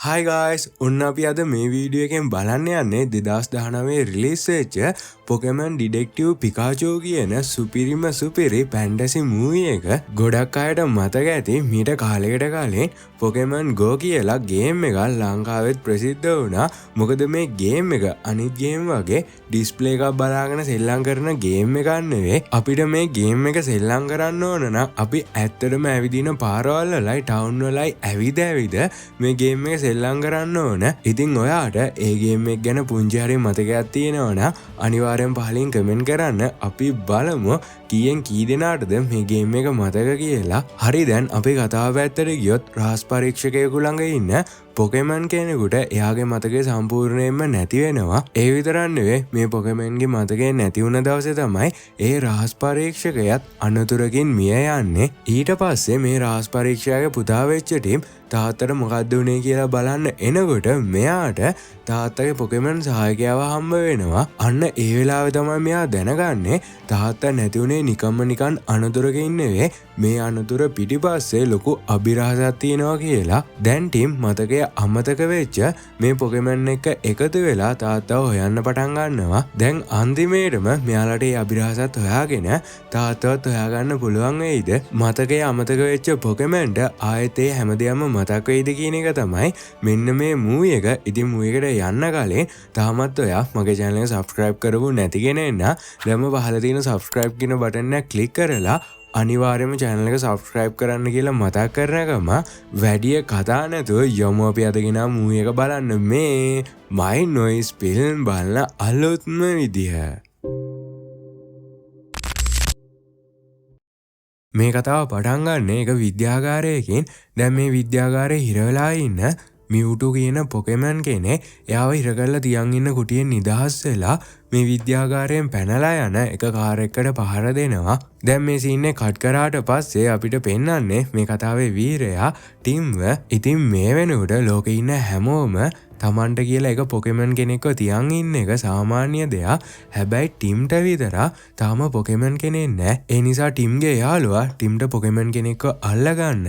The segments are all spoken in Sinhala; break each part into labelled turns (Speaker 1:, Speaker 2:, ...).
Speaker 1: Hi guys, ඔන්න අපි අද මේ වීඩියෝ එකෙන් බලන්න යන්නේ 2019 රිලීස් වෙච්ච Pokemon Detective Pikachu කියන සුපිරි ෆැන්ටසි මූවි එක. ගොඩක් අයට මතක ඇති මීට කාලයකට කලින් Pokemon Go කියලා ගේම් එකක් ලංකාවෙත් ප්‍රසිද්ධ වුණා. මොකද මේ ගේම් එක අනිත් ගේම් වගේ ඩිස්ප්ලේ එකක් බලාගෙන සෙල්ලම් කරන ගේම් එකක් නෙවෙයි. අපිට මේ ගේම් එක සෙල්ලම් කරන්න ඕන නම් අපි ඇත්තටම ඇවිදින පාරවල් වලයි ටවුන් වලයි ඇවිද මේ ගේම් එක සෙල්ලම් කරන්න ඕන. ඉතින් ඔයාට ඒ ගේම් එක ගැන පුංචි හරි මතකයක් තියෙනවා නම් අනිවාර්යෙන් පහලින් කමෙන්ට් කරන්න. අපි බලමු කීයෙන් කී දෙනාටද මේ ගේම් එක මතක කියලා. හරි, දැන් අපි කතාව පැත්තට ගියොත් රහස් පරීක්ෂකයෙකු ළඟ ඉන්න පොකෙමන් කෙනෙකුට එයාගේ මතකය සම්පූර්ණයෙන්ම නැති වෙනවා. ඒ විතරක් නෙවෙයි, මේ පොකෙමන්ගේ මතකය නැති වුණ දවසේ තමයි ඒ රහස් පරීක්ෂකයාත් අනතුරකින් මිය යන්නේ. ඊට පස්සේ මේ රහස් පරීක්ෂකයාගේ පුතා වෙච්ච ටීම් තාත්තට මොකක්ද වුනේ කියලා බලන්න එනකොට මෙයාට තාත්තගේ පොකෙමන් සහායකයාව හම්බ වෙනවා. අන්න ඒ වෙලාවේ තමයි මෙයා දැනගන්නේ තාත්තා නැති වුනේ නිකන් අනතුරකින් නෙවෙයි, මේ අනතුර පිටිපස්සේ ලොකු අභිරහසක් තියෙනවා කියලා. දැන් ටීම් මතකය අමතක වෙච්ච මේ පොකෙමන් එක එකතු වෙලා තාත්තව හොයන්න පටන් ගන්නවා. දැන් අන්තිමේටම මෙයාලට ඒ අභිරහසත් හොයාගෙන තාත්තවත් හොයාගන්න පුළුවන් වෙයිද? මතකය අමතක වෙච්ච පොකෙමන්ට ආයෙත් ඒ හැමදේම මතක් වෙයිද කියන එක තමයි මෙන්න මේ මූවි එක. ඉතින් මූවි එකට යන්න කලින් තාමත් ඔයා මගේ channel එක subscribe කරපු නැති කෙනෙක් නම් දැන්ම පහළ තියෙන subscribe කියන බටන් එක click කරලා අනිවාර්යයෙන්ම channel එක subscribe කරන්න කියලා මතක් කරනකම වැඩි කතා නැතුව යමු අපි අද ගෙන මූවි එක බලන්න. මේ My Noise film බලන අලුත්ම විදිහ. මේ කතාව පටන් ගන්න එක විද්‍යාගාරයකින්. දැන් මේ විද්‍යාගාරයේ හිර වෙලා ඉන්න මියුටු කියන පොකෙමන් කෙනෙක් එයාව හිර කරලා තියන් ඉන්න කුටියෙන් නිදහස් වෙලා මේ විද්‍යාගාරයෙන් පැනලා යන එක කාර් එකකට පහර දෙනවා. දැන් මේ සීන් එක කට් කරාට පස්සේ අපිට පෙන්වන්නේ මේ කතාවේ වීරයා ටිම්ව. ඉතින් මේ වෙනකොට ලෝකේ ඉන්න හැමෝම තමන්ට කියලා එක පොකෙමන් කෙනෙක්ව තියන් ඉන්න එක සාමාන්‍ය දෙයක්. හැබැයි ටිම්ට විතරක් තාම පොකෙමන් කෙනෙක් නැහැ. ඒ නිසා ටිම්ගේ යාළුවා ටිම්ට පොකෙමන් කෙනෙක්ව අල්ලගන්න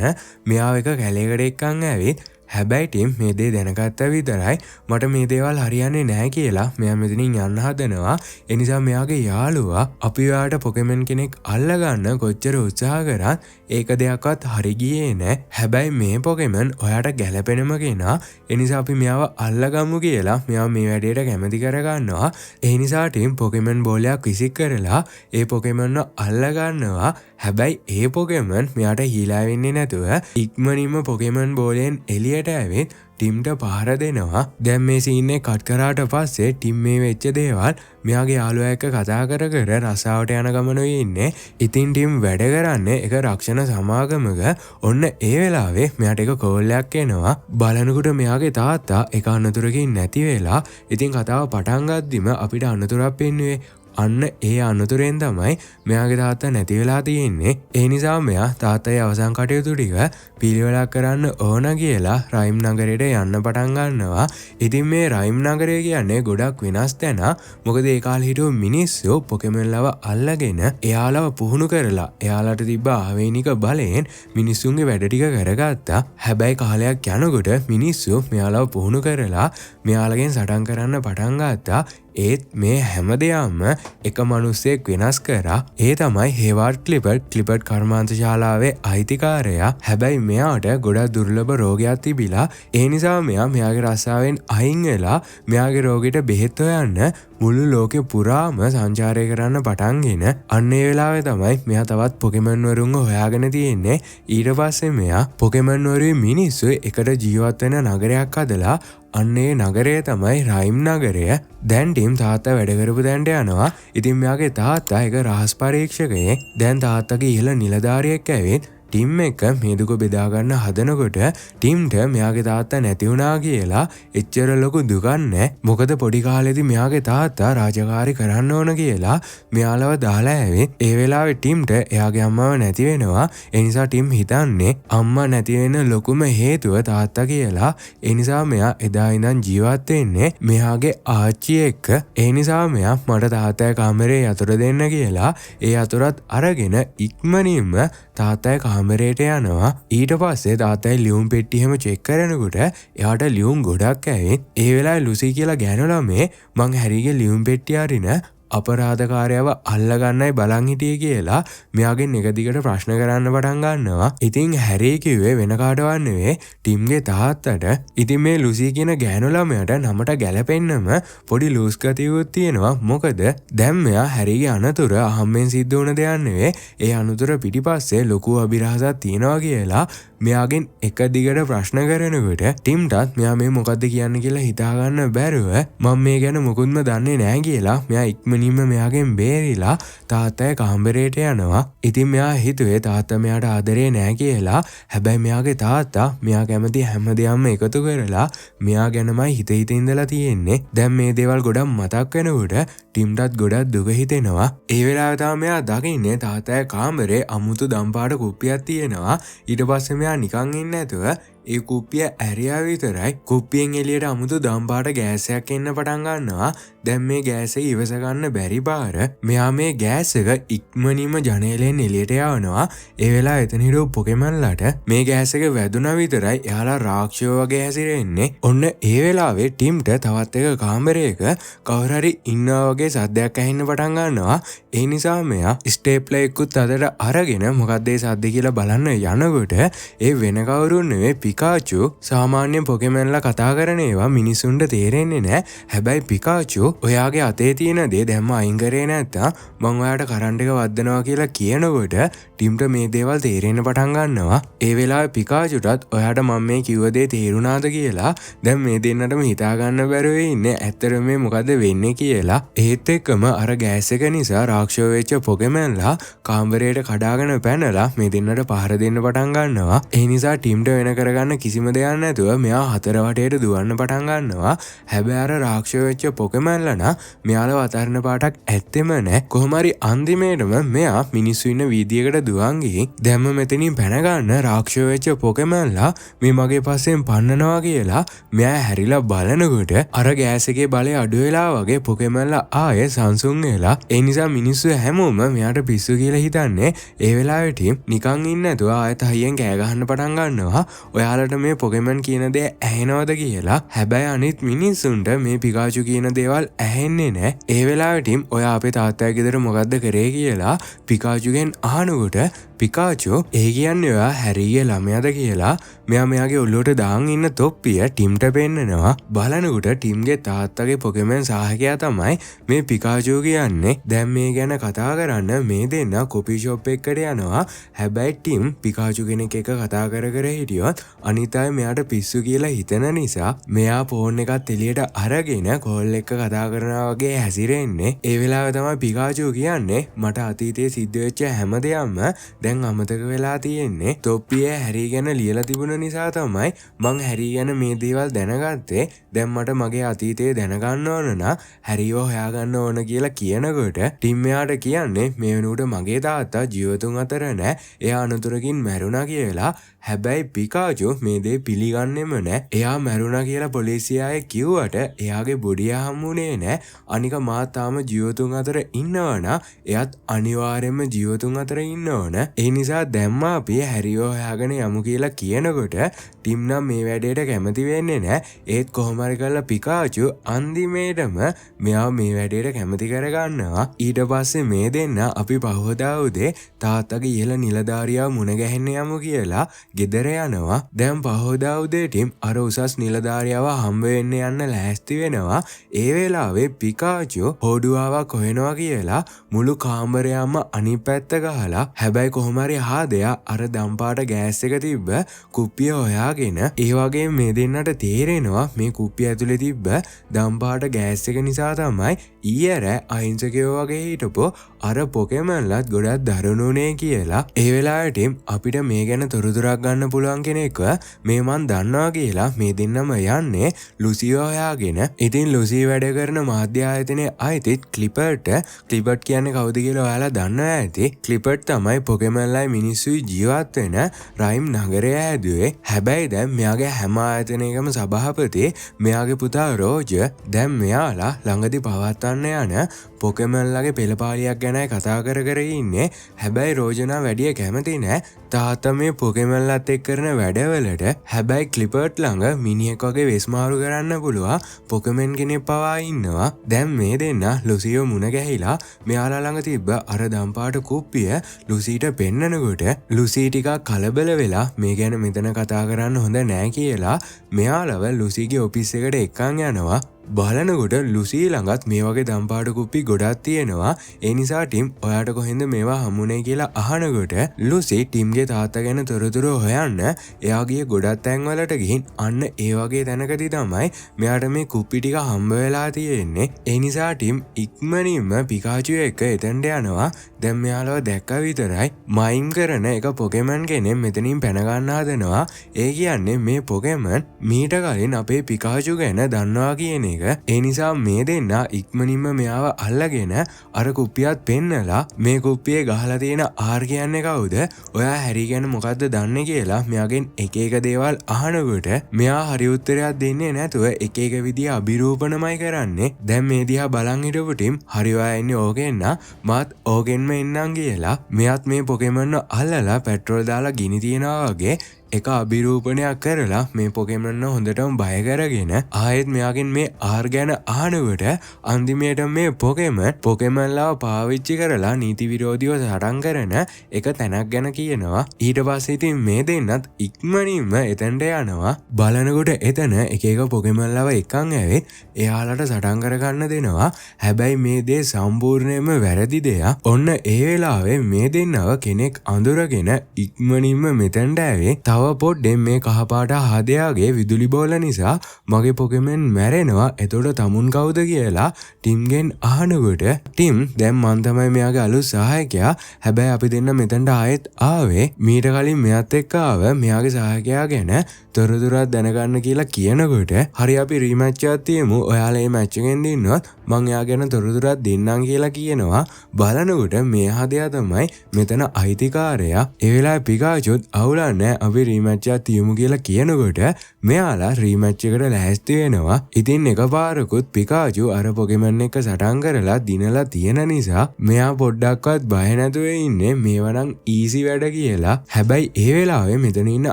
Speaker 1: මෙයාව එක කැලේකට එක්කන් ඇවිත් හැබැයි ටීම් මේ දේ දැනගත්ත විතරයි මට මේ දේවල් හරියන්නේ නැහැ කියලා මෙයා මෙතනින් යන්න හදනවා. ඒ නිසා මෙයාගේ යාළුවා අපි ඔයාට පොකෙමන් කෙනෙක් අල්ලගන්න කොච්චර උත්සාහ කරත් ඒක දෙයක්වත් හරි ගියේ නැහැ. හැබැයි මේ පොකෙමන් ඔයාට ගැළපෙනම කෙනා. ඒ නිසා අපි මෙයාව අල්ලගමු කියලා මෙයා මේ වැඩේට කැමති කරගන්නවා. ඒ නිසා ටීම් පොකෙමන් බෝලයක් විසික් කරලා ඒ පොකෙමන්ව අල්ලගන්නවා. හැබැයි ඒ පොකෙමන් මෙයාට හීලා වෙන්නේ නැතුව ඉක්මනින්ම පොකෙමන් බෝලෙන් එළියට ඇවිත් ටිම්ට පහර දෙනවා. දැන් මේ සීන් එක කට් කරාට පස්සේ ටිම් මේ වෙච්ච දේවල් මෙයාගේ යාළුවා එක්ක කතා කර රස්සාවට යන ගමනේ ඉන්නේ. ඉතින් ටිම් වැඩ කරන්නේ එක රක්ෂණ සමාගමක. ඔන්න ඒ වෙලාවේ මෙයාට එක කෝල් එකක් එනවා. බලනකොට මෙයාගේ තාත්තා එක අනතුරකින් නැති වෙලා. ඉතින් කතාව පටන් ගද්දිම අපිට අනතුරක් පෙන්නුවේ. අන්න ඒ අනතුරෙන් තමයි මෙයාගේ තාත්තා නැති වෙලා තියෙන්නේ. ඒ නිසා මෙයා තාත්තගේ අවසන් කටයුතු ටික පිළිවෙලක් කරන්න ඕන කියලා රයිම් නගරයට යන්න පටන් ගන්නවා. ඉතින් මේ රයිම් නගරය කියන්නේ ගොඩක් වෙනස් තැන. මොකද ඒ කාලේ හිටපු මිනිස්සු පොකෙමන්ලව අල්ලගෙන එයාලව පුහුණු කරලා එයාලට තිබ්බ ආවේනික බලයෙන් මිනිස්සුන්ගේ වැඩ ටික කරගත්තා. හැබැයි කාලයක් යනකොට මිනිස්සු මෙයාලව පුහුණු කරලා මෙයාලගෙන් සටන් කරන්න පටන් ගත්තා. ඒත් මේ හැමදේම එක මිනිස්සෙක් වෙනස් කරා. ඒ තමයි හේවාඩ් ක්ලිපර්ඩ් කර්මාන්ත ශාලාවේ අයිතිකාරයා. හැබැයි මෙයාට ගොඩක් දුර්ලභ රෝගයක් තිබිලා. ඒ නිසා මෙයාගේ රස්සාවෙන් අයින් වෙලා මෙයාගේ රෝගෙට බෙහෙත් හොයන්න මුළු ලෝකෙ පුරාම සංචාරය කරන්න පටන්ගෙන අන්න ඒ වෙලාවේ තමයි මෙයා තවත් පොකෙමන් වරුන්ව හොයාගෙන තියෙන්නේ. ඊට පස්සේ මෙයා පොකෙමන් වරුවේ මිනිස්සු එකට ජීවත් වෙන නගරයක් හදලා අන්න ඒ නගරය තමයි රයිම් නගරය. දැන් ටීම් තාත්තා වැඩ කරපු තැනට යනවා. ඉතින් මෙයාගේ තාත්තා එක රහස් පරීක්ෂකයෙක්. දැන් තාත්තගේ ඉහළ නිලධාරියෙක් ඇවිත් ටීම් එක මේ දුක බෙදා ගන්න හදනකොට ටීම්ට මෙයාගේ තාත්තා නැති වුණා කියලා එච්චර ලොකු දුකක් නැහැ. මොකද පොඩි කාලේදී මෙයාගේ තාත්තා රාජකාරී කරන්න ඕන කියලා මෙයාලව දාලා ඇවිත් ඒ වෙලාවේ ටීම්ට එයාගේ අම්මව නැති වෙනවා. ඒ නිසා ටීම් හිතන්නේ අම්මා නැති වෙන ලොකුම හේතුව තාත්තා කියලා. ඒ නිසා මෙයා එදා ඉඳන් ජීවත් වෙන්නේ මෙයාගේ ආච්චි එක්ක. ඒ නිසා මෙයා මට තාත්තගේ කාමරේ යතුරු දෙන්න කියලා ඒ යතුරත් අරගෙන ඉක්මනින්ම තාත්තගේ කාමරයට යනවා. ඊට පස්සේ තාත්තයි ලියුම් පෙට්ටිය හැම චෙක් කරනකොට එයාට ලියුම් ගොඩක් ඇවිත් ඒ වෙලාවේ ලුසි කියලා ගෑනු ළමේ මං හැරීගේ ලියුම් පෙට්ටිය අරින අපරාධකාරයව අල්ලගන්නයි බලන් හිටියේ කියලා මෙයාගෙන් එක දිගට ප්‍රශ්න කරන්න පටන් ගන්නවා. ඉතින් හැරී කිව්වේ වෙන කාටවත් නෙවෙයි ටිම්ගේ තාත්තට. ඉතින් මේ ලුසි කියන ගෑනු ළමයාට නමට ගැලපෙන්නම පොඩි ලූස් ගතියකුත් තියෙනවා. මොකද දැන් මෙයා හැරීගේ අනතුර අහම්බෙන් සිද්ධ වුණ දෙයක් නෙවෙයි. ඒ අනතුර පිටිපස්සේ ලොකු අභිරහසක් තියෙනවා කියලා මෙයාගෙන් එක දිගට ප්‍රශ්න කරනකොට ටිම්ටත් මෙයා මේ මොකද්ද කියන්නේ කියලා හිතාගන්න බැරුව මම මේ ගැන මුකුත්ම දන්නේ නැහැ කියලා මෙයා ඉක්මනින්ම මෙයාගෙන් බේරිලා තාත්තගේ කාමරයට යනවා. ඉතින් මෙයා හිතුවේ තාත්තා මෙයාට ආදරේ නැහැ කියලා. හැබැයි මෙයාගේ තාත්තා මෙයා කැමති හැමදේම එකතු කරලා මෙයා ගැනමයි හිත හිත ඉඳලා තියෙන්නේ. දැන් මේ දේවල් ගොඩක් මතක් වෙනකොට ටිම්ටත් ගොඩක් දුක හිතෙනවා. ඒ වෙලාවේ තමයි මෙයා දකින්නේ තාත්තගේ කාමරේ අමුතු දම්පාට කුප්පියක් තියෙනවා. ඊට පස්සේ මෙයා නිකන් ඉන්නේ නැතුව ඒ කුප්පිය ඇරියා විතරයි කුප්පියෙන් එළියට අමුතු දම්පාට ගෑසයක් එන්න පටන් ගන්නවා. දැන් මේ ගෑස ඉවස ගන්න බැරි පාර මෙයා මේ ගෑස් එක ඉක්මනින්ම ජනේලෙන් එළියට යවනවා. ඒ වෙලාව එතන හිටපු පොකෙමන්ලට මේ ගෑස් එක වැදුනා විතරයි එයාලා රාක්ෂයෝ වගේ හැසිරෙන්නේ. ඔන්න ඒ වෙලාවේ ටිම්ට තවත් එක කාමරයක කවුරු හරි ඉන්නවා වගේ සද්දයක් ඇහෙන්න පටන් ගන්නවා. ඒ නිසා මෙයා ස්ටේප්ලර් එකකුත් අතට අරගෙන මොකක්ද ඒ සද්ද කියලා බලන්න යනකොට ඒ වෙන කවුරුන් නෙවෙයි පිකාචු. සාමාන්‍ය පොකෙමන්ලා කතා කරන ඒවා මිනිසුන්ට තේරෙන්නේ නැහැ. හැබැයි පිකාචු ඔයාගේ අතේ තියෙන දේ දැම්ම අයින් කරේ නැත්තම් මං ඔයාට කරන්ට් එක වද්දනවා කියලා කියනකොට ටිම්ට මේ දේවල් තේරෙන්න පටන් ගන්නවා. ඒ වෙලාවේ පිකාචුටත් ඔයාට මම මේ කිව්ව දේ තේරුණාද කියලා දැන් මේ දෙන්නටම හිතා ගන්න බැරුව ඉන්නේ ඇත්තටම මේ මොකද්ද වෙන්නේ කියලා. ඒත් එක්කම අර ගෑස් එක නිසා රාක්ෂය වෙච්ච පොකෙමන්ලා කාමරයට කඩාගෙන පැනලා මේ දෙන්නට පහර දෙන්න පටන් ගන්නවා. ඒ නිසා ටිම්ට වෙන කරගන්න කිසිම දෙයක් නැතුව මෙයා හතර වටේට දුවන්න පටන් ගන්නවා. හැබැයි අර රාක්ෂය වෙච්ච පොකෙමන්ලා නම් මෙයාලව අතහරින පාටක් ඇත්තෙම නැහැ. කොහොම හරි අන්තිමේටම මෙයා මිනිස්සු ඉන්න වීදියේකට දුවන් ගිහින් දැම්ම මෙතනින් පැන ගන්න රාක්ෂය වෙච්ච පොකෙමන්ලා මේ මගේ පස්සෙන් පන්නනවා කියලා මෙයා හැරිලා බලනකොට අර ගෑස් එකේ බලය අඩු වෙලා වගේ පොකෙමන්ලා ආයේ සංසුන් වෙලා. ඒ නිසා මිනිස්සු හැමෝම මෙයාට පිස්සු කියලා හිතන්නේ. ඒ වෙලාවට නිකන් ඉන්න නැතුව ආයෙත් හයියෙන් කෑ ගහන්න පටන් ගන්නවා. ඔයාලට මේ පොකෙමන් කියන දේ ඇහෙනවද කියලා. හැබැයි අනිත් මිනිස්සුන්ට මේ පිකාචු කියන දේවල් ඇහෙන්නේ නැහැ. ඒ වෙලාවට ඔයා අපේ තාත්තගේ ගෙදර මොකද්ද කරේ කියලා පිකාචුගෙන් අහනකොට පිකාචු ඒ කියන්නේ ඔයා හැරීගේ ළමයාද කියලා මෙයා මෙයාගේ ඔළුවට දාන් ඉන්න තොප්පිය ටිම්ට පෙන්නනවා. බලනකොට ටිම්ගේ තාත්තගේ පොකෙමන් සාහකයා තමයි මේ පිකාචු කියන්නේ. දැන් මේ ගැන කතා කරන්න මේ දෙන්න කොපි ෂොප් එකකට යනවා. හැබැයි ටිම් පිකාචු කෙනෙක් එක කතා කර හිටියොත් අනිත් අය මෙයාට පිස්සු කියලා හිතන නිසා මෙයා ෆෝන් එකත් එළියට අරගෙන කෝල් එක කතා කරනවා වගේ හැසිරෙන්නේ. ඒ වෙලාවේ තමයි පිකාචු කියන්නේ මට අතීතයේ සිද්ධ වෙච්ච හැම දෙයක්ම දැන් අමතක වෙලා තියෙන්නේ. තොප්පියේ හැරී ගැන ලියලා තිබුණ නිසා තමයි මං හැරී ගැන මේ දේවල් දැනගත්තේ. දැන් මට මගේ අතීතය දැනගන්න ඕන නම් හැරීව හොයාගන්න ඕන කියලා කියනකොට ටිම් එයාට කියන්නේ මේ වෙනුවට මගේ තාත්තා ජීවතුන් අතර නැහැ. එයා අනතුරකින් මැරුණා කියලා. හැබැයි පිකාචු මේ දේ පිළිගන්නෙම නැහැ. එයා මැරුණා කියලා පොලිසිය අය කිව්වට එයාගේ බොඩිය හම්බුනේ නැහැ. අනික මා තාම ජීවතුන් අතර ඉන්නවනම් එයාත් අනිවාර්යයෙන්ම ජීවතුන් අතර ඉන්න ඕන. ඒ නිසා දැම්ම අපි හැරිව හොයාගෙන යමු කියලා කියනකොට ටිම් නම් මේ වැඩේට කැමති වෙන්නේ නැහැ. ඒත් කොහොම හරි කරලා පිකාචු අන්තිමේටම මෙයා මේ වැඩේට කැමති කරගන්නවා. ඊට පස්සේ මේ දෙන්න අපි පහවදා උදේ තාත්තගේ ඉහළ නිලධාරියා මුණ ගැහෙන්න යමු කියලා ගෙදර යනවා. දැන් පහවදා උදේ ටිම් අර උසස් නිලධාරියාව හම්බ වෙන්න යන්න ලෑස්ති වෙනවා. ඒ වෙලාවේ පිකාචු හොඩුවාවක් හොයනවා කියලා මුළු කාමරයම අනිත් පැත්ත ගහලා හැබැයි කොහොම හරි හාදයා අර දම්පාට ගෑස් එක තිබ්බ කුප්පිය හොයාගෙන ඒ වගේ මේ දෙන්නට තේරෙනවා මේ කුප්පිය ඇතුලේ තිබ්බ දම්පාට ගෑස් එක නිසා තමයි ඊයර අහිංසකයෝ වගේ හිටපො අර පොකෙමන්ලත් ගොඩක් දරුණුනේ කියලා. ඒ වෙලාවට අපිට මේ ගැන තොරතුරක් බාරක් ගන්න පුළුවන් කෙනෙක්ව මේ මන් දන්නවා කියලා මේ දෙන්නම යන්නේ ලුසිව හොයාගෙන. ඉතින් ලුසි වැඩ කරන මාධ්‍ය ආයතනයේ අයිතිත් ක්ලිපර්ට් කියන්නේ කවුද කියලා ඔයාලා දන්නවා ඇති. ක්ලිපර්ට් තමයි පොකෙමන්ලයි මිනිස්සුයි ජීවත් වෙන රයිම් නගරය හැදුවේ. හැබැයි දැන් මෙයාගේ හැම ආයතනයකම සභාපති මෙයාගේ පුතා රෝජ්. දැන් මෙයාලා ළඟදී පවත්වන්න යන පොකෙමන්ලගේ පෙළපාලියක් ගැනයි කතා කර ඉන්නේ. හැබැයි රෝජනා වැඩිය කැමති නෑ තාත්තා මේ පොකෙමන්ලත් එක්ක කරන වැඩවලට. හැබැයි ක්ලිපර්ට් ළඟ මිනිහෙක් වගේ වෙස්මාරු කරන්න පුළුවන් පොකෙමන් කෙනෙක් පවා ඉන්නවා. දැන් මේ දෙන්න ලුසිව මුණ ගැහිලා මෙයාලා ළඟ තිබ්බ අර දම්පාට කුප්පිය ලුසිට පෙන්නනකොට ලුසි ටිකක් කලබල වෙලා මේ ගැන මෙතන කතා කරන්න හොඳ නෑ කියලා මෙයාලව ලුසිගේ ඔෆිස් එකට එක්කන් යනවා. බලනකොට ලුසී ළඟත් මේ වගේ දම්පාට කුප්පි ගොඩක් තියෙනවා. ඒ නිසා ටිම් ඔයාට කොහෙන්ද මේවා හමුනේ කියලා අහනකොට ලුසි ටිම්ගේ තාත්තා ගැන තොරතුරු හොයන්න එයා ගිය ගොඩක් තැන්වලට ගිහින් අන්න ඒ වගේ තැනකදී තමයි මෙයාට මේ කුප්පි ටික හම්බ වෙලා තියෙන්නේ. ඒ නිසා ටිම් ඉක්මනින්ම පිකාචු එක්ක එතනට යනවා. දැන් මෙයාලව දැක්ක විතරයි මයිම් කරන එක පොකෙමන් කෙනෙක් මෙතනින් පැන ගන්න හදනවා. ඒ කියන්නේ මේ පොකෙමන් මීට කලින් අපේ පිකාචු ගැන දන්නවා කියන එක. ඒ නිසා මේ දෙන්න ඉක්මනින්ම මෙයාව අල්ලගෙන අර කුප්පියත් පෙන්නලා මේ කුප්පියේ ගහලා තියෙන ආර් කියන්නේ කවුද? ඔයා හැරි ගැන මොකද්ද දන්නේ කියලා මෙයාගෙන් එක එක දේවල් අහනකොට මෙයා හරි උත්තරයක් දෙන්නේ නැතුව එක එක විදිය අභිරූපණමයි කරන්නේ. දැන් මේ දිහා බලන් හිටපු ටිම් හරි ඔයා ඉන්නේ ඕකෙන්න මාත් ඕකෙන්ම එන්නම් කියලා මෙයාත් මේ පොකෙමන්ව අල්ලලා පෙට්‍රෝල් දාලා ගිනි තියනවා වගේ එක අභිරූපණයක් කරලා මේ පොකෙමන්ව හොඳටම බය කරගෙන ආයෙත් මෙයාගෙන් මේ ආර් ගැන අහනකොට අන්තිමයට මේ පොකෙමන්ලව පාවිච්චි කරලා නීති විරෝධීව සටන් කරන එක තැනක් ගැන කියනවා. ඊට පස්සේ ඉතින් මේ දෙන්නත් ඉක්මනින්ම එතනට යනවා. බලනකොට එතන එක එක පොකෙමන්ලව එකන් ඇවිත් එයාලට සටන් කරගන්න දෙනවා. හැබැයි මේ දේ සම්පූර්ණයෙන්ම වැරදි දෙයක්. ඔන්න ඒ වෙලාවේ මේ දෙන්නව කෙනෙක් අඳුරගෙන ඉක්මනින්ම මෙතනට ඇවිත් තව පොඩ්ඩෙන් මේ කහපාට හදයාගේ විදුලි බෝල නිසා මගේ පොකෙමන් මැරෙනවා. එතකොට තමුන් කවුද කියලා ටිම්ගෙන් අහනකොට ටිම් දැන් මං තමයි මෙයාගේ අලුත් සහායකයා. හැබැයි අපි දෙන්න මෙතනට ආයෙත් ආවේ මීට කලින් මෙයාත් එක්ක ආව මෙයාගේ සහායකයා ගැන තොරතුරක් දැනගන්න කියලා කියනකොට හරි අපි රීමැච් එකක් තියමු. ඔයාලා මේ මැච් එකෙන් දින්නොත් මං එයා ගැන තොරතුරක් දෙන්නම් කියලා කියනවා. බලනකොට මේ හදයා තමයි මෙතන අයිතිකාරයා. ඒ වෙලාවේ පිකාචුත් අවුලන්නේ අපි රීමැච් එකක් තියමු කියලා කියනකොට මෙයාලා රීමැච් එකට ලෑස්ති වෙනවා. ඉතින් එකපාරකුත් පිකාචු අර පොකෙමන් එක සටන් කරලා දිනලා තියෙන නිසා මෙයා පොඩ්ඩක්වත් බය නැතුව ඉන්නේ මේවනම් ඊසි වැඩ කියලා. හැබැයි ඒ වෙලාවේ මෙතන ඉන්න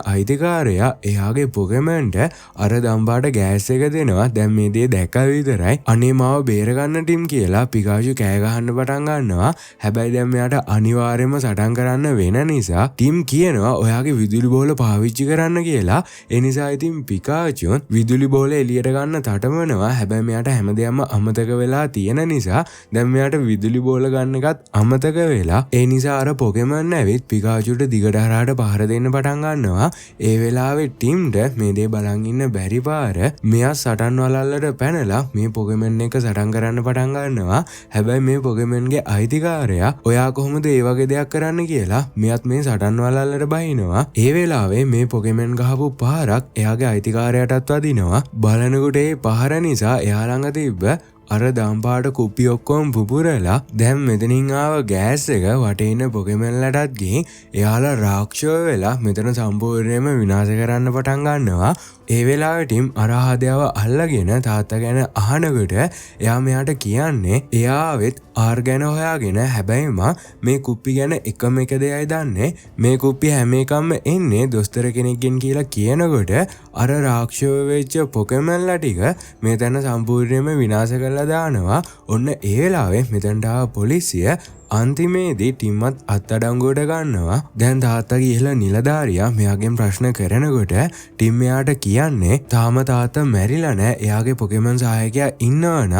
Speaker 1: අයිතිකාරයා එයාගේ පොකෙමන්ට අර දම්පාට ගෑස් එක දෙනවා. දැන් මේ දේ දැක්ක විතරයි අනේ මාව බේරගන්න ටිම් කියලා පිකාචු කෑ ගහන්න පටන් ගන්නවා. හැබැයි දැන් මෙයාට අනිවාර්යයෙන්ම සටන් කරන්න වෙන නිසා ටිම් කියනවා ඔයාගේ විදුලි බෝල පාවිච්චි කරන්න කියලා. ඒ නිසා ඉතින් පිකාචුන් විදුලි බෝල එළියට ගන්න තටමනවා. හැබැයි මෙයාට හැමදේම අමතක වෙලා තියෙන නිසා දැන් මෙයාට විදුලි බෝල ගන්න එකත් අමතක වෙලා ඒ නිසා අර පොකෙමන් ඇවිත් පිකාචුට දිගට හරහාට පහර දෙන්න පටන් ගන්නවා. ඒ වෙලාවේ ටිම්ට මේ දේ බලන් ඉන්න බැරි පාර මෙයා සටන් වලල්ලට පැනලා මේ පොකෙමන් එක සටන් කරන්න පටන් ගන්නවා. හැබැයි මේ පොකෙමන්ගේ අයිතිකාරයා ඔයා කොහොමද ඒ වගේ දෙයක් කරන්න කියලා මෙයාත් මේ සටන් වලල්ලට බහිනවා. ඒ වෙලාවේ මේ පොකෙමන් ගහපු පහරක් එයාගේ අයිතිකාරයටත් වදිනවා. බලනකොට ඒ පහර නිසා එයා ළඟ තිබ්බ අර දම්පාට කුප්පි ඔක්කොම පුපුරලා දැන් මෙතනින් ආව ගෑස් එක වටේ ඉන්න පොකෙමන්ලටත් ගිහින් එයාලා රාක්ෂය වෙලා මෙතන සම්පූර්ණයෙන්ම විනාශ කරන්න පටන් ගන්නවා. ඒ වෙලාවට ටිම් අර හදයාව අල්ලගෙන තාත්තා ගැන අහනකොට එයා මෙයාට කියන්නේ එයා ආවෙත් ආර් ගැන හොයාගෙන හැබැයි මේ කුප්පි ගැන එකම එක දෙයයි දන්නේ මේ කුප්පි හැම එකක්ම එන්නේ දොස්තර කෙනෙක්ගෙන් කියලා කියනකොට අර රාක්ෂය වෙච්ච පොකෙමන්ලා ටික මේ තැන සම්පූර්ණයෙන්ම විනාශ කරලා දානවා. ඔන්න ඒ වෙලාවේ මෙතනට ආව පොලිසිය අන්තිමේදී ටිම්මත් අත්අඩංගුවට ගන්නවා. දැන් තාත්තා ගිහලා නිලධාරියා මෙයාගෙන් ප්‍රශ්න කරනකොට ටිම් එයාට කියන්නේ තාම තාත්තා මැරිලා නැහැ. එයාගේ පොකෙමන් සහායකයා ඉන්නවනම්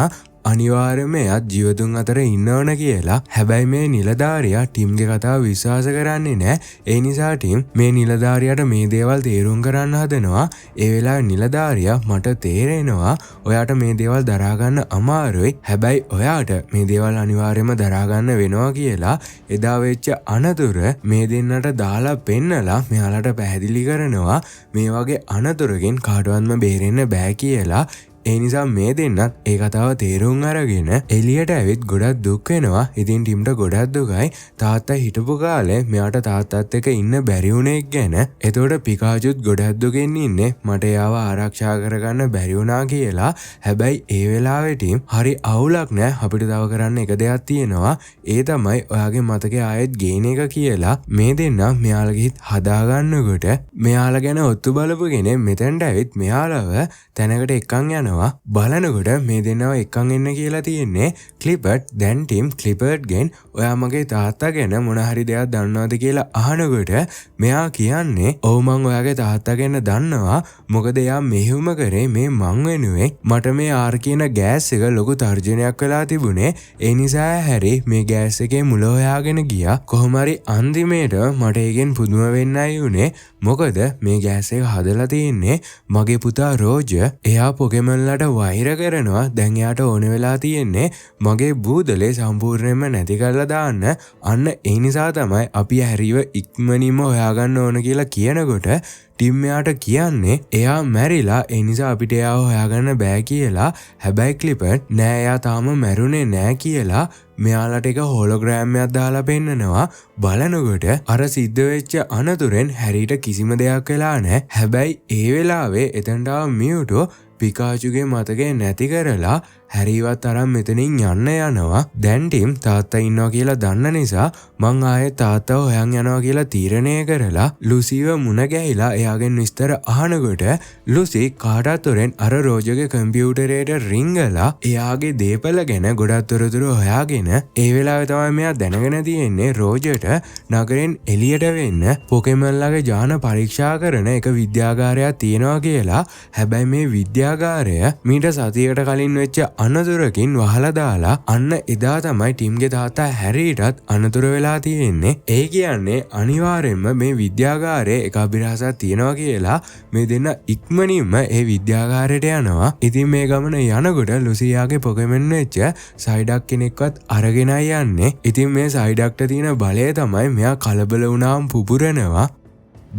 Speaker 1: අනිවාර්යයෙන්ම එයාත් ජීවතුන් අතර ඉන්නවන කියලා. හැබැයි මේ නිලධාරියා ටිම්ගේ කතාව විශ්වාස කරන්නේ නැහැ. ඒ නිසා ටිම් මේ නිලධාරියාට මේ දේවල් තේරුම් කරන්න හදනවා. ඒ වෙලාවේ නිලධාරියා මට තේරෙනවා ඔයාට මේ දේවල් දරා ගන්න අමාරුයි. හැබැයි ඔයාට මේ දේවල් අනිවාර්යයෙන්ම දරා ගන්න වෙනවා කියලා එදා වෙච්ච අනතුර මේ දෙන්නට දාලා පෙන්නලා මෙයාලට පැහැදිලි කරනවා මේ වගේ අනතුරකින් කාටවත්ම බේරෙන්න බෑ කියලා. ඒ නිසා මේ දෙන්නත් ඒ කතාව තේරුම් අරගෙන එළියට ඇවිත් ගොඩක් දුක් වෙනවා. ඉතින් ටිම්ට ගොඩක් දුකයි තාත්තා හිටපු කාලේ මෙයාට තාත්තත් එක්ක ඉන්න බැරි වුණ එක ගැන. එතකොට පිකාචුත් ගොඩක් දුකෙන් ඉන්නේ මට එයාව ආරක්ෂා කරගන්න බැරි වුණා කියලා. හැබැයි ඒ වෙලාවේ ටිම් හරි අවුලක් නෑ, අපිට තව කරන්න එක දෙයක් තියෙනවා. ඒ තමයි ඔයාගේ මතකේ ආයෙත් ගේන එක කියලා. මේ දෙන්න මෙයාලගේ හිත හදාගන්නකොට මෙයාලා ගැන ඔත්තු බලපු කෙනෙක් මෙතෙන්ට ඇවිත් මෙයාලව තැනකට එක්කන් යනවා. බලනකොට මේ දෙන්නව එක්කන් එන්න කියලා තියෙන්නේ ක්ලිපර්ට්. දැන් ටිම් ක්ලිපර්ට්ගෙන් ඔයා මගේ තාත්තා ගැන මොන හරි දෙයක් දන්නවද කියලා අහනකොට මෙයා කියන්නේ ඔව් මං ඔයාගේ තාත්තා ගැන දන්නවා. මොකද එයා මෙහෙයුම කරේ මේ මං වෙනුවෙන්. මට මේ ආර් කියන ගෑස් එක ලොකු තර්ජනයක් වෙලා තිබුණේ. ඒ නිසා හැරි මේ ගෑස් එකේ මුල හොයාගෙන ගියා. කොහොම හරි අන්තිමේට මට ඒකෙන් පුදුම වෙන්නයි උනේ. මොකද මේ ගෑස් එක හදලා තියෙන්නේ මගේ පුතා රෝජර්. එයා පොකෙමන්ලට වෛර කරනවා. දැන් එයාට ඕන වෙලා තියෙන්නේ මගේ බූදලේ සම්පූර්ණයෙන්ම නැති කරලා දාන්න. අන්න ඒ නිසා තමයි අපි හැරිව ඉක්මනින්ම හොයාගන්න ඕන කියලා කියනකොට ටිම් එයාට කියන්නේ එයා මැරිලා, ඒ නිසා අපිට එයාව හොයාගන්න බෑ කියලා. හැබැයි ක්ලිපර්ට් නෑ එයා තාම මැරුණේ නෑ කියලා මෙයාලට එක හොලෝග්‍රෑම් එකක් දාලා පෙන්නනවා. බලනකොට අර සිද්ධ වෙච්ච අනතුරෙන් හැරිට කිසිම දෙයක් වෙලා නෑ. හැබැයි ඒ වෙලාවේ එතනට ආව මියුටෝ පිකාචුගේ මතකේ නැති කරලා හැරිවත් අරන් මෙතනින් යන්න යනවා. දැන් ටිම් තාත්තා ඉන්නවා කියලා දන්න නිසා මං ආයේ තාත්තව හොයන් යනවා කියලා තීරණය කරලා ලුසිව මුණ ගැහිලා එයාගෙන් විස්තර අහනකොට ලුසි කාටත් ඔරෙන් අර රෝජගේ කම්පියුටරේට රිංගලා එයාගේ දේපල ගැන ගොඩක් තොරතුරු හොයාගෙන ඒ වෙලාවේ තමයි මෙයා දැනගෙන තියෙන්නේ රෝජට නගරෙන් එළියට වෙන්න පොකෙමන්ලගේ ජාන පරීක්ෂා කරන එක විද්‍යාගාරයක් තියෙනවා කියලා. හැබැයි මේ විද්‍යාගාරය මීට සතියකට කලින් වෙච්ච අනතුරකින් වහලා දාලා අන්න එදා තමයි ටිම්ගේ තාත්තා හැරීටත් අනතුර වෙලා තියෙන්නේ. ඒ කියන්නේ අනිවාර්යෙන්ම මේ විද්‍යාගාරයේ එක අභිරහසක් තියෙනවා කියලා මේ දෙන්න ඉක්මනින්ම ඒ විද්‍යාගාරයට යනවා. ඉතින් මේ ගමන යනකොට ලුසියාගේ පොකෙමන් වෙච්ච සයිඩක් කෙනෙක්වත් අරගෙනයි යන්නේ. ඉතින් මේ සයිඩක්ට තියෙන බලය තමයි මෙයා කලබල වුණාම පුපුරනවා.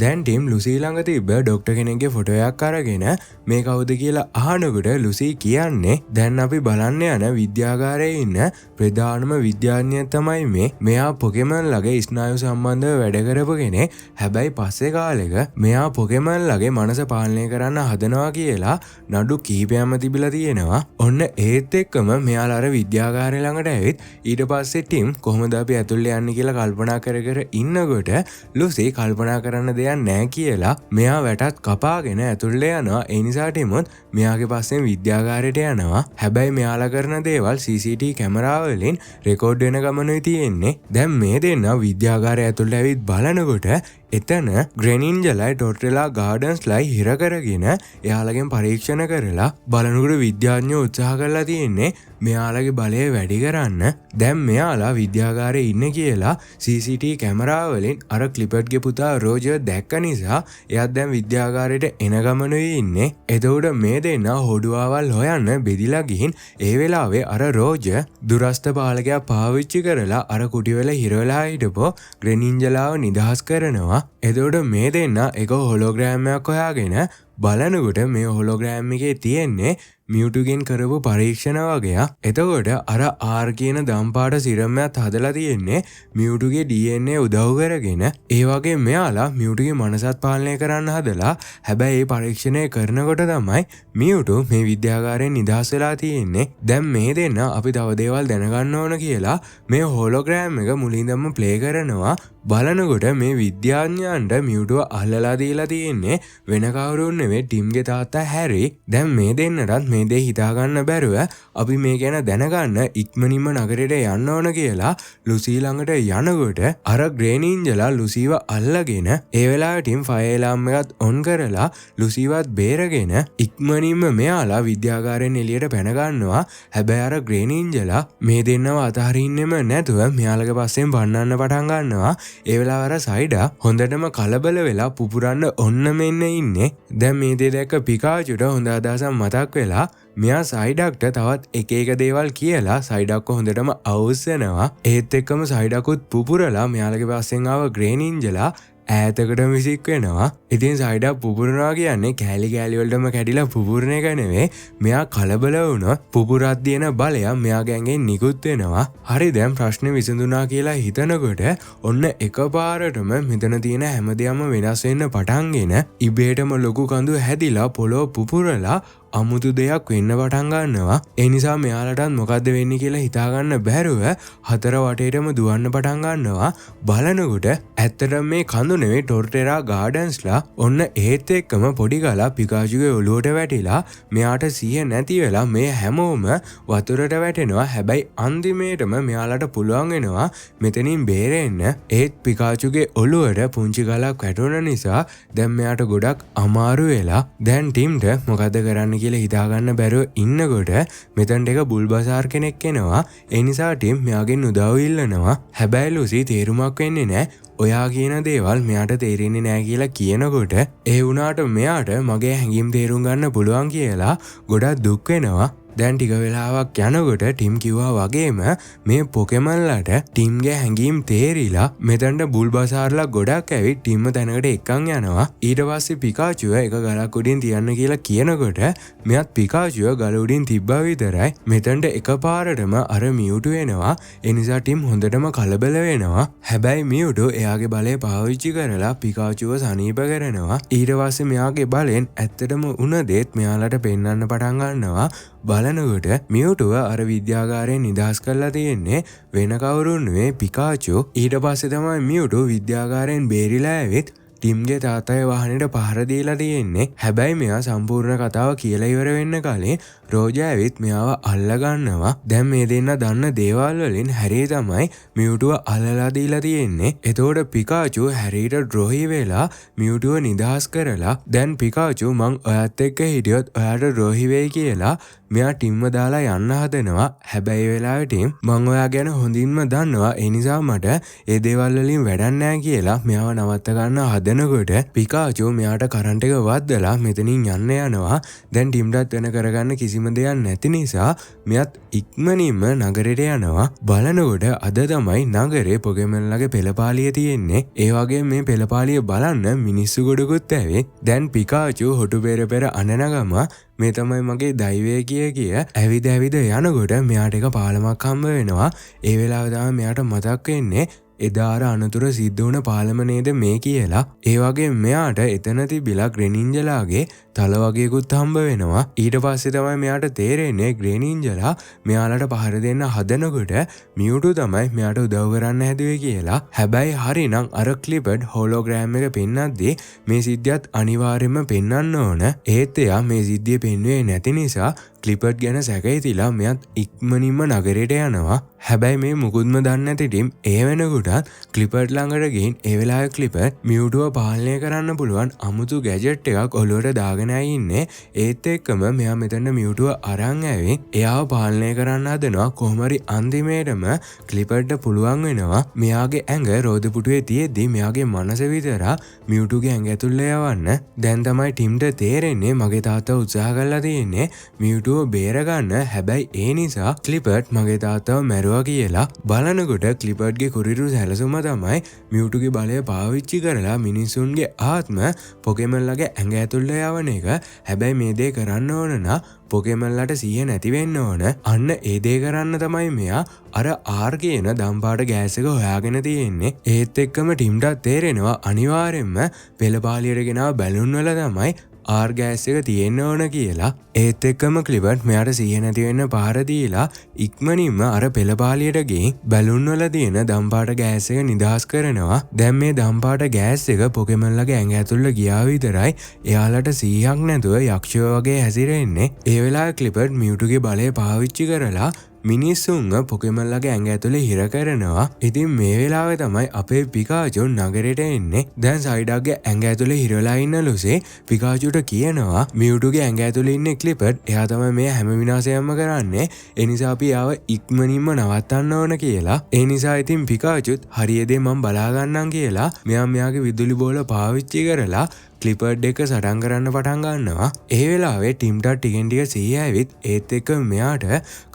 Speaker 1: දැන් ටිම් ලුසී ළඟ තිබ්බ ඩොක්ටර් කෙනෙක්ගේ ෆොටෝ එකක් අරගෙන මේ කවුද කියලා අහනකොට ලුසී කියන්නේ දැන් අපි බලන්න යන විද්‍යාගාරයේ ඉන්න ප්‍රධානම විද්‍යාඥයෙක් තමයි මේ. මෙයා පොකෙමන්ලගේ ස්නායු සම්බන්ධව වැඩ කරපු කෙනෙක්. හැබැයි පස්සේ කාලෙක මෙයා පොකෙමන්ලගේ මනස පාලනය කරන්න හදනවා කියලා නඩු කිහිපයක්ම තිබිලා තියෙනවා. ඔන්න ඒත් එක්කම මෙයාලා අර විද්‍යාගාරය ළඟට ඇවිත් ඊට පස්සේ ටිම් කොහොමද අපි ඇතුළේ යන්නේ කියලා කල්පනා කර කර ඉන්නකොට ලුසී කල්පනා කරන්න දෙයක් නෑ කියලා මෙයා වැටත් කපාගෙන ඇතුළේ යනවා. ඒ නිසා ටිමුත් මෙයාගේ පස්සෙන් විද්‍යාගාරයට යනවා. හැබැයි මෙයාලා කරන දේවල් CCTV කැමරාව වලින් රෙකෝඩ් වෙන ගමනුයි තියෙන්නේ. දැන් මේ දෙන්නා විද්‍යාගාරය ඇතුළට ඇවිත් බලනකොට එතන ග්‍රෙනින්ජලයි ටොට්‍රෙලා ගාඩන්ස්ලයි හිර කරගෙන එයාලගෙන් පරීක්ෂණ කරලා බලනකොට විද්‍යාඥයෝ උත්සාහ කරලා තියෙන්නේ මෙයාලගේ බලය වැඩි කරන්න. දැන් මෙයාලා විද්‍යාගාරයේ ඉන්න කියලා CCTV කැමරාව වලින් අර ක්ලිපර්ට්ගේ පුතා රෝජර් දැක්ක නිසා එයාත් දැන් විද්‍යාගාරයට එන ගමනුයි ඉන්නේ. එතකොට මේ දෙන්නා හොඩුවාවල් හොයන්න බෙදිලා ගිහින් ඒ වෙලාවේ අර රෝජර් දුරස්ත පාලකයා පාවිච්චි කරලා අර කුටිවල හිර වෙලා හිටපු ග්‍රෙනින්ජලාව නිදහස් කරනවා. එතකොට මේ දෙන්න එක හොලෝග්‍රෑම් එකක් හොයාගෙන බලනකොට මේ හොලෝග්‍රෑම් එකේ තියෙන්නේ මියුටුගෙන් කරපු පරීක්ෂණ වගේක්. එතකොට අර ආර් කියන දම්පාට සිරමයක් හදලා තියෙන්නේ මියුටුගේ DNA උදව් කරගෙන. ඒ වගේ මෙයාලා මියුටුගේ මනසත් පාලනය කරන්න හදලා. හැබැයි මේ පරීක්ෂණය කරනකොට තමයි මියුටු මේ විද්‍යාගාරයෙන් නිදහස් වෙලා තියෙන්නේ. දැන් මේ දෙන්න අපි තව දේවල් දැනගන්න ඕන කියලා මේ හොලෝග්‍රෑම් එක මුලින්දම ප්ලේ කරනවා. බලනකොට මේ විද්‍යාඥයන්ට මියුටුව අල්ලලා දීලා තියෙන්නේ වෙන කවුරුන් නෙවෙයි ටිම්ගේ තාත්තා හැරි. දැන් මේ දෙන්නටත් මේ දේ හිතාගන්න බැරුව අපි මේ ගැන දැනගන්න ඉක්මනින්ම නගරයට යන්න ඕන කියලා ලුසී ළඟට යනකොට අර ග්‍රේනින්ජලා ලුසීව අල්ලගෙන ඒ වෙලාවේ ටිම් ෆයර් එලාම් එකත් ඔන් කරලා ලුසීවත් බේරගෙන ඉක්මනින්ම මෙයාලා විද්‍යාගාරයෙන් එළියට පැන ගන්නවා. හැබැයි අර ග්‍රේනින්ජලා මේ දෙන්නව අතහරින්නෙම නැතුව මෙයාලගේ පස්සෙන් බන්නන්න පටන් ගන්නවා. ඒ වෙලාව අර සයිඩා හොඳටම කලබල වෙලා පුපුරන්න ඔන්න මෙන්න ඉන්නේ. දැන් මේ දේ දැක්ක පිකාචුට හොඳ අදහසක් මතක් වෙලා මෙයා සයිඩක්ට තවත් එක එක දේවල් කියලා සයිඩක්ව හොඳටම අවුස්සනවා. ඒත් එක්කම සයිඩකුත් පුපුරලා මෙයාලගේ පස්සෙන් ආව ග්‍රේනින්ජලා ඈතකට විසික් වෙනවා. ඉතින් සයිඩක් පුපුරනවා කියන්නේ කෑලි කෑලි වලටම කැඩිලා පුපුරන එක නෙවෙයි. මෙයා කලබල වුණොත් පුපුරක් දින බලය මෙයාගේ ඇඟෙන් නිකුත් වෙනවා. හරි දැන් ප්‍රශ්නේ විසඳුණා කියලා හිතනකොට ඔන්න එකපාරටම මෙතන තියෙන හැමදේම වෙනස් වෙන්න පටන්ගෙන ඉබේටම ලොකු කඳු හැදිලා පොළොව පුපුරලා අමුතු දෙයක් වෙන්න පටන් ගන්නවා. ඒ නිසා මෙයාලටත් මොකද්ද වෙන්නේ කියලා හිතාගන්න බැරුව හතර වටේටම දුවන්න පටන් ගන්නවා. බලනකොට ඇත්තටම මේ කඳු නෙවෙයි ටොර්ටෙරා ගාඩන්ස්ලා ඔන්න ඒත් එක්කම පොඩි ගලා පිකාචුගේ ඔලුවට වැටිලා මෙයාට සිහිය නැති වෙලා මේ හැමෝම වතුරට වැටෙනවා. හැබැයි අන්තිමේටම මෙයාලට පුළුවන් වෙනවා මෙතනින් බේරෙන්න. ඒත් පිකාචුගේ ඔලුවට පුංචි ගලක් වැටුණ නිසා දැන් මෙයාට ගොඩක් අමාරු වෙලා දැන් ටිම්ට මොකද කරන්න කියලා හිතාගන්න බැරුව ඉන්නකොට මෙතනට එක බුල්බසාර් කෙනෙක් එනවා. ඒ නිසා ටිම් මෙයාගෙන් උදව් ඉල්ලනවා. හැබැයි ලුසි තේරුමක් වෙන්නේ නැහැ. ඔයා කියන දේවල් මෙයාට තේරෙන්නේ නැහැ කියලා කියනකොට ඒ වුණාට මෙයාට මගේ හැඟීම් තේරුම් ගන්න පුළුවන් කියලා ගොඩක් දුක් වෙනවා. දැන් ටික වෙලාවක් යනකොට ටිම් කිව්වා වගේම මේ පොකෙමන්ලට ටිම්ගේ හැඟීම් තේරිලා මෙතනට බුල්බසාර්ලා ගොඩක් ඇවිත් ටිම්ම තැනකට එක්කන් යනවා. ඊට පස්සේ පිකාචුව එක ගලක් උඩින් තියන්න කියලා කියනකොට මෙයත් පිකාචුව ගල උඩින් තිබ්බා විතරයි මෙතනට එකපාරටම අර මියුටු වෙනවා. ඒ නිසා ටිම් හොඳටම කලබල වෙනවා. හැබැයි මියුටු එයාගේ බලය පාවිච්චි කරලා පිකාචුව සනීප කරනවා. ඊට පස්සේ මෙයාගේ බලෙන් ඇත්තටම උන දේත් මෙයාලට පෙන්වන්න පටන් ගන්නවා. බලනකොට මියුටුව අර විද්‍යාගාරයෙන් නිදහස් කරලා තියෙන්නේ වෙන කවුරුන් නෙවෙයි පිකාචු. ඊට පස්සේ තමයි මියුටු විද්‍යාගාරයෙන් බේරිලා ඇවිත් ටිම්ගේ තාත්තගේ වාහනේට පහර දීලා තියෙන්නේ. හැබැයි මෙයා සම්පූර්ණ කතාව කියලා ඉවර වෙන්න කලින් රෝජා ඇවිත් මෙයාව අල්ල ගන්නවා. දැන් මේ දෙන්න දන්න දේවල් වලින් හැරී තමයි මියුටුව අල්ලලා දීලා තියෙන්නේ. එතකොට පිකාචු හැරීට ද්‍රෝහී වෙලා මියුටුව නිදහස් කරලා දැන් පිකාචු මං ඔයත් එක්ක හිටියොත් ඔයාට ද්‍රෝහී වෙයි කියලා මෙයා ටිම්ම දාලා යන්න හදනවා. හැබැයි ඒ වෙලාවේ ටිම් මං ඔයා ගැන හොඳින්ම දන්නවා. ඒ නිසා මට ඒ දේවල් වලින් වැඩක් නැහැ කියලා මෙයාව නවත්ත ගන්න හදනකොට පිකාචු මෙයාට කරන්ට් එක වද්දලා මෙතනින් යන්න යනවා. දැන් ටිම්ටත් වෙන කරගන්න කිසිම දෙයක් නැති නිසා මෙයත් ඉක්මනින්ම නගරයට යනවා. බලනකොට අද තමයි නගරේ පොකෙමන්ලගේ පෙළපාලිය තියෙන්නේ. ඒ වගේ මේ පෙළපාලිය බලන්න මිනිස්සු ගොඩකුත් ඇවිත් දැන් පිකාචු හොටු පෙර අනනගම මේ තමයි මගේ දෛවය කිය ඇවිද යනකොට මෙයාට එක පාලමක් හම්බ වෙනවා. ඒ වෙලාව තමයි මෙයාට මතක් වෙන්නේ එදාර අනතුර සිද්ධ වුණ පාලම නේද මේ කියලා. ඒ වගේ මෙයාට එතන තිබිලා ග්‍රේනින්ජලාගේ තල වගේකුත් හම්බ වෙනවා. ඊට පස්සේ තමයි මෙයාට තේරෙන්නේ ග්‍රේනින්ජලා මෙයාලට පහර දෙන්න හදනකොට මියුටු තමයි මෙයාට උදව් කරන්න හැදුවේ කියලා. හැබැයි හරිනම් අර ක්ලිපඩ් හොලෝග්‍රෑම් එක පෙන්නද්දී මේ සිද්ධියත් අනිවාර්යයෙන්ම පෙන්වන්න ඕන. ඒත් එයා මේ සිද්ධිය පෙන්වුවේ නැති නිසා ක්ලිපඩ් ගැන සැකහිතිලා මෙයත් ඉක්මනින්ම නගරයට යනවා. හැබැයි මේ මුකුත්ම දන්නේ නැති ටිම් ඒ වෙනකොටත් ක්ලිපඩ් ළඟට ගිහින් ඒ වෙලාවේ ක්ලිපඩ් මියුටුව පාලනය කරන්න පුළුවන් අමුතු ගැජට් එකක් ඔලුවට දාගෙන ඉන්නේ. ඒත් එක්කම මෙයා මෙතන මියුටුව අරන් ඇවිත් එයාව පාලනය කරන්න හදනවා. කොහොමරි අන්තිමේටම ක්ලිපඩ්ට පුළුවන් වෙනවා මෙයාගේ ඇඟ රෝද පුටුවේ තියෙද්දි මෙයාගේ මනස විතර මියුටුගේ ඇඟ ඇතුළේ යවන්න. දැන් තමයි ටිම්ට තේරෙන්නේ මගේ තාත්තා උත්සාහ කරලා තියෙන්නේ මියුටුව බේරගන්න. හැබැයි ඒ නිසා ක්ලිපඩ් මගේ තාත්තව මැරුවා කියලා. බලනකොට ක්ලිපඩ්ගේ කුරිරු සැලසුම තමයි මියුටුගේ බලය පාවිච්චි කරලා මිනිසුන්ගේ ආත්ම පොකෙමන්ලගේ ඇඟ ඇතුළේ යවන එක. හැබැයි මේ දේ කරන්න ඕන නම් පොකෙමන්ලට සිහිය නැති වෙන්න ඕන. අන්න ඒ දේ කරන්න තමයි මෙයා අර ආර් කියන දම්පාට ගෑස් එක හොයාගෙන තියෙන්නේ. ඒත් එක්කම ටිම්ටත් තේරෙනවා අනිවාර්යෙන්ම පෙළපාලියට ගෙනාව බැලුන් වල තමයි ආර් ගෑස් එක තියෙන්න ඕන කියලා. ඒත් එක්කම ක්ලිපර්ඩ් මෙයාට සිහිය නැති වෙන්න පහර දීලා ඉක්මනින්ම අර පෙළපාලියට ගිහින් බැලුන් වල තියෙන දම්පාට ගෑස් එක නිදහස් කරනවා. දැන් මේ දම්පාට ගෑස් එක පොකෙමන්ලගේ ඇඟ ඇතුළට ගියා විතරයි එයාලට 100ක් නැතුව යක්ෂයෝ වගේ හැසිරෙන්නේ. ඒ වෙලාවේ ක්ලිපර්ඩ් මියුටුගේ බලය පාවිච්චි කරලා මිනිස්සුන්ව පොකෙමන්ලගේ ඇඟ ඇතුලේ හිර කරනවා. ඉතින් මේ වෙලාවේ තමයි අපේ පිකාචු නගරෙට එන්නේ. දැන් සයිඩක්ගේ ඇඟ ඇතුලේ හිරලා ඉන්න ලුසි පිකාචුට කියනවා මියුටුගේ ඇඟ ඇතුලේ ඉන්නේ ක්ලිපර්ඩ්. එයා තමයි මේ හැම විනාශයක්ම කරන්නේ. ඒ නිසා අපි ආව ඉක්මනින්ම නවත්තන්න ඕන කියලා. ඒ නිසා ඉතින් පිකාචුත් හරියදී මම බලා ගන්නම් කියලා මෙයාගේ විදුලි බෝල පාවිච්චි කරලා ක්ලිපර්ඩ් එක සටන් කරන්න පටන් ගන්නවා. ඒ වෙලාවේ ටිම්ටත් ටිකෙන් ටික සිහිය ඇවිත් ඒත් එක්ක මෙයාට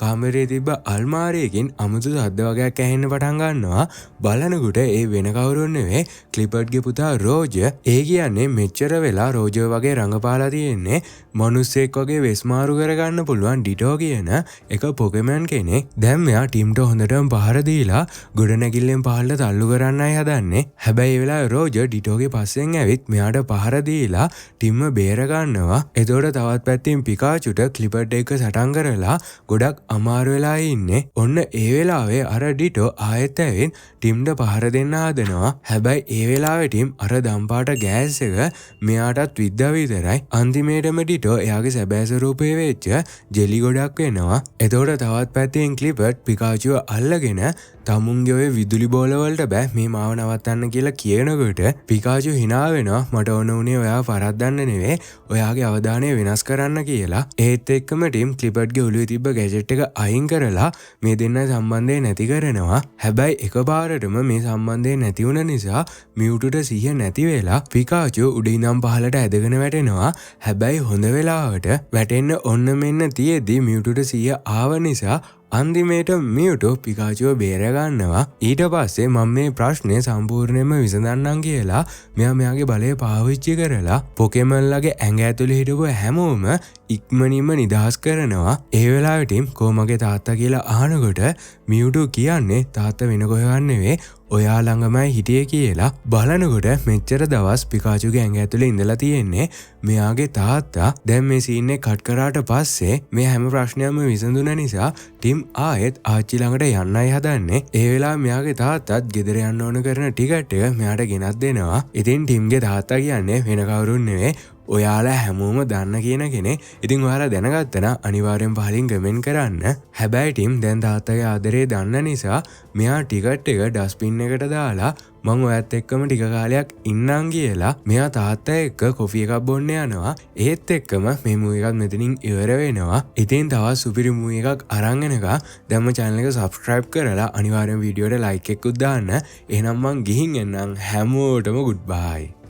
Speaker 1: කාමරේ තිබ්බ අල්මාරියකින් අමුතු සද්ද වගේක් ඇහෙන්න පටන් ගන්නවා. බලනකොට ඒ වෙන කවුරුන් නෙවෙයි ක්ලිපර්ඩ්ගේ පුතා රෝජර්. ඒ කියන්නේ මෙච්චර වෙලා රෝජර් වගේ රඟපාලා තියෙන්නේ මනුස්සෙක් වගේ වෙස්මාරු කරගන්න පුළුවන් ඩිටෝ කියන එක පොකෙමන් කෙනෙක්. දැන් මෙයා ටිම්ට හොඳටම පහර දීලා ගොඩනැගිල්ලෙන් පහළට තල්ලු කරන්නයි හදන්නේ. හැබැයි ඒ වෙලාවේ රෝජර් ඩිටෝගේ පස්සෙන් ඇවිත් මෙයාට පහර දීලා ටිම්ම බේර ගන්නවා. එතකොට තවත් පැත්තෙන් පිකාචුට ක්ලිපර්ඩ් එක සටන් කරලා ගොඩක් අමාරු වෙලා ඉන්නේ. ඔන්න ඒ වෙලාවේ අර ඩිටෝ ආයෙත් ඇවිත් ටිම්ට පහර දෙන්න හදනවා. හැබැයි ඒ වෙලාවේ ටිම් අර දම්පාට ගෑස් එක මෙයාටත් විද්දා විතරයි. අන්තිමේටම ඩිටෝ එයාගේ සැබෑ ස්වරූපේ වෙච්ච ජෙලි ගොඩක් වෙනවා. එතකොට තවත් පැත්තෙන් ක්ලිපර්ඩ් පිකාචුව අල්ලගෙන තමුන්ගේ ඔය විදුලි බෝලවලට බෑ මේ මාව නවත්තන්න කියලා කියනකොට පිකාචු hina වෙනවා. මට ඕන උනේ ඔයා පරද්දන්න නෙවෙයි ඔයාගේ අවධානය වෙනස් කරන්න කියලා. ඒත් එක්කම ටිම් ක්ලිපර්ඩ්ගේ ඔළුවේ තිබ්බ ගැජට් එක අයින් කරලා මේ දෙන්න සම්බන්ධය නැති කරනවා. හැබැයි එකපාරටම මේ සම්බන්ධය නැති වුණ නිසා මියුටුට සිහිය නැති වෙලා පිකාචු උඩින් ඉඳන් පහළට ඇදගෙන වැටෙනවා. හැබැයි හොඳ වෙලාවට වැටෙන්න ඔන්න මෙන්න තියෙද්දි මියුටුට සිහිය ආව නිසා අන්තිමේට මියුටු පිකාචුව බේර ගන්නවා. ඊට පස්සේ මම මේ ප්‍රශ්නේ සම්පූර්ණයෙන්ම විසඳන්නම් කියලා මෙයාගේ බලය පාවිච්චි කරලා පොකෙමන්ලගේ ඇඟ ඇතුලේ හිටපු හැමෝම ඉක්මනින්ම නිදහස් කරනවා. ඒ වෙලාවේ ටිම් කොමගේ තාත්තා කියලා අහනකොට මියුටු කියන්නේ තාත්තා වෙන කොහෙවත් නෙවෙයි ඔයා ළඟමයි හිටියේ කියලා. බලනකොට මෙච්චර දවස් පිකාචුගේ ඇඟ ඇතුලේ ඉඳලා තියෙන්නේ මෙයාගේ තාත්තා. දැන් මේ සීන් එක කට් කරාට පස්සේ මේ හැම ප්‍රශ්නයක්ම විසඳුන නිසා ටිම් ආයෙත් ආච්චි ළඟට යන්නයි හදන්නේ. ඒ වෙලාව මෙයාගේ තාත්තත් ගෙදර යන්න ඕන කරන ටිකට් එක මෙයාට ගෙනත් දෙනවා. ඉතින් ටිම්ගේ තාත්තා කියන්නේ වෙන කවුරුන් නෙවෙයි ඔයාලා හැමෝම දන්න කියන කෙනෙක්. ඉතින් ඔයාලා දැනගත්තනම් අනිවාර්යෙන් පහලින් කමෙන්ට් කරන්න. හැබැයි ටිම් දැන් තාත්තගේ ආදරේ දන්න නිසා මෙයා ටිකට් එක ඩස්බින් එකට දාලා මං ඔයත් එක්කම ටික කාලයක් ඉන්නම් කියලා මෙයා තාත්තා එක්ක කොෆි එකක් බොන්න යනවා. ඒත් එක්කම මේ මූවි එකත් මෙතනින් ඉවර වෙනවා. ඉතින් තවත් සුපිරි මූවි එකක් අරන් එනකම් දැන්ම channel එක subscribe කරලා අනිවාර්යෙන් වීඩියෝට like එකකුත් දාන්න. එහෙනම් මං ගිහින් එන්නම්. හැමෝටම goodbye.